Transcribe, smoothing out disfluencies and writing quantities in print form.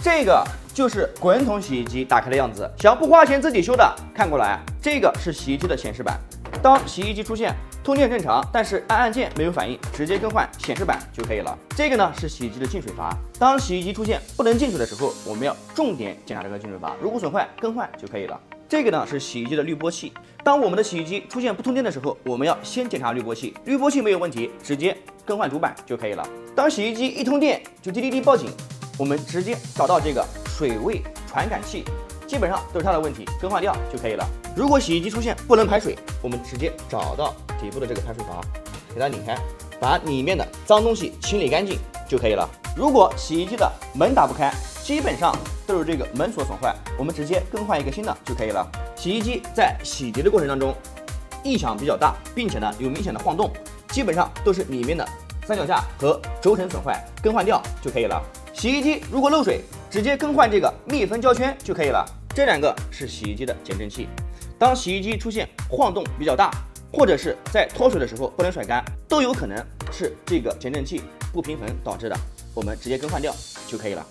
这个就是滚筒洗衣机打开的样子。想不花钱自己修的，看过来，这个是洗衣机的显示板。当洗衣机出现通电正常，但是按键没有反应，直接更换显示板就可以了。这个呢是洗衣机的进水阀。当洗衣机出现不能进水的时候，我们要重点检查这个进水阀，如果损坏更换就可以了。这个呢是洗衣机的滤波器。当我们的洗衣机出现不通电的时候，我们要先检查滤波器，滤波器没有问题，直接更换主板就可以了。当洗衣机一通电就滴滴滴报警，我们直接找到这个水位传感器，基本上都是它的问题，更换掉就可以了。如果洗衣机出现不能排水，我们直接找到底部的这个排水阀，给它拧开，把里面的脏东西清理干净就可以了。如果洗衣机的门打不开，基本上都是这个门锁损坏，我们直接更换一个新的就可以了。洗衣机在洗涤的过程当中异响比较大，并且呢有明显的晃动，基本上都是里面的三脚架和轴承损坏，更换掉就可以了。洗衣机如果漏水，直接更换这个密封胶圈就可以了。这两个是洗衣机的减震器，当洗衣机出现晃动比较大，或者是在脱水的时候不能甩干，都有可能是这个减震器不平衡导致的，我们直接更换掉就可以了。